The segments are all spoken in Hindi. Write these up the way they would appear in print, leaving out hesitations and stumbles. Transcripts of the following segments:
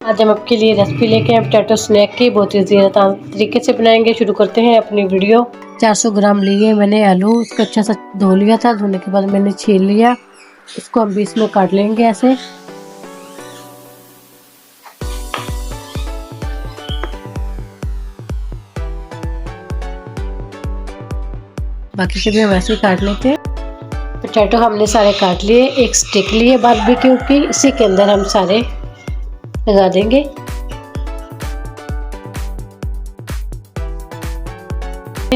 आज हम आपके लिए रेसिपी लेके आए पोटैटो स्नैक की। बहुत ही ज़्यादा तरीके से बनाएंगे। शुरू करते हैं अपनी वीडियो। 400 ग्राम लिए मैंने आलू, उसको अच्छा सा धो लिया था। धोने के बाद मैंने छील लिया। इसको हम बीच में काट लेंगे ऐसे। बाकी के भी हम ऐसे ही काट लेते हैं। पोटैटो हमने सारे काट लिए। एक स्टिक लिए बारबेक्यू की, इसी के अंदर हम सारे लगा देंगे।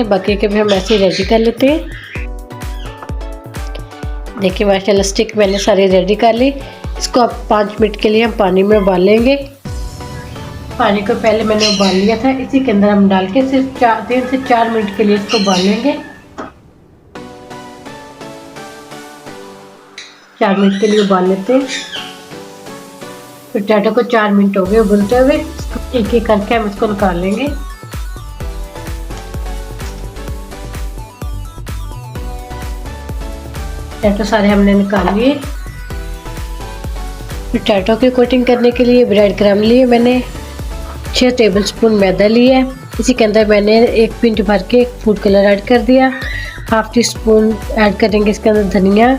बाकी के भी हम ऐसे रेडी कर लेते हैं। देखिए माशाल्लाह स्टिक मैंने सारी रेडी कर ली। इसको अब 5 मिनट के लिए हम पानी में उबाल लेंगे। पानी को पहले मैंने उबाल लिया था, इसी के अंदर हम डाल के सिर्फ 3 से 4 मिनट के लिए इसको उबाल लेंगे। 4 मिनट के लिए उबाल लेते हैं। पोटैटो को 4 मिनट हो गए उबलते हुए। एक एक करके हम इसको निकाल लेंगे। पोटैटो सारे हमने निकाल लिए। पोटैटो की कोटिंग करने के लिए ब्रेड क्रम्ब लिए मैंने 6 टेबलस्पून मैदा लिया। इसी के अंदर मैंने 1 पिंच भर के फूड कलर ऐड कर दिया। हाफ टी स्पून ऐड करेंगे इसके अंदर धनिया।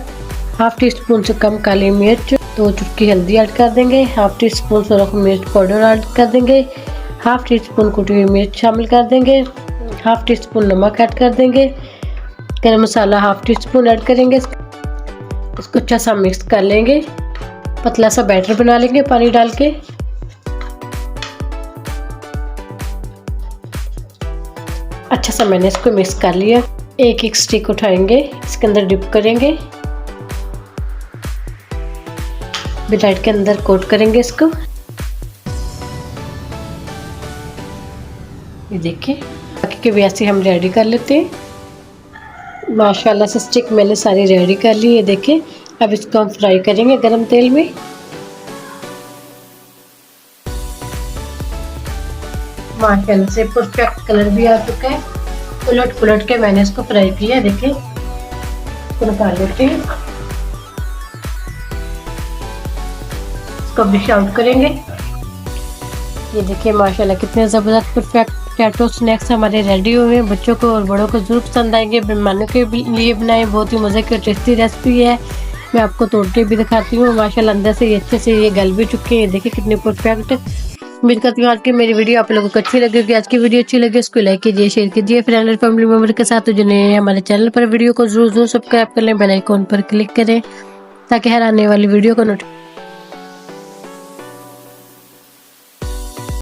हाफ टी स्पून से कम काली मिर्च, 2 चुटकी हल्दी ऐड कर देंगे। हाफ टी स्पून सुरख मिर्च पाउडर ऐड कर देंगे। हाफ टी स्पून कुटी हुई मिर्च शामिल कर देंगे। हाफ टी स्पून नमक ऐड कर देंगे। गरम मसाला हाफ टी स्पून ऐड करेंगे। इसको अच्छा सा मिक्स कर लेंगे। पतला सा बैटर बना लेंगे पानी डाल के। अच्छा सा मैंने इसको मिक्स कर लिया। एक एक स्टिक उठाएंगे, इसके अंदर डिप करेंगे, ब्रेड के अंदर कोट करेंगे इसको। ये देखिए बाकी के भी ऐसे हम रेडी कर लेते हैं। माशाल्लाह से स्टिक मैंने सारी रेडी कर ली है। देखिए अब इसको हम फ्राई करेंगे गरम तेल में। माशाल्लाह से परफेक्ट कलर भी आ चुका है। उलट पुलट के मैंने इसको फ्राई किया। देखिए इसको निकाल लेते हैं। इसको डिश आउट करेंगे। ये देखिए माशाल्लाह कितने ज़बरदस्त परफेक्ट पोटैटो स्नैक्स हमारे रेडी हुए हैं। बच्चों को और बड़ों को जरूर पसंद आएंगे। मेहमानों के लिए बनाएं। बहुत ही मज़े की टेस्टी रेसिपी है। मैं आपको तोड़ के भी दिखाती हूँ। माशाल्लाह अंदर से ये अच्छे से ये गल भी चुके हैं। देखिए कितने परफेक्ट। उम्मीद करती हूँ आज की मेरी वीडियो आप लोगों को अच्छी लगेगी। आज की वीडियो अच्छी लगे इसको लाइक कीजिए, शेयर कीजिए फ्रेंड और फैमिली मेम्बर के साथ। जो नए हमारे चैनल पर वीडियो को जरूर सब्सक्राइब कर लें, बेल आइकॉन पर क्लिक करें ताकि हर आने वाली वीडियो को नोटिफिकेशन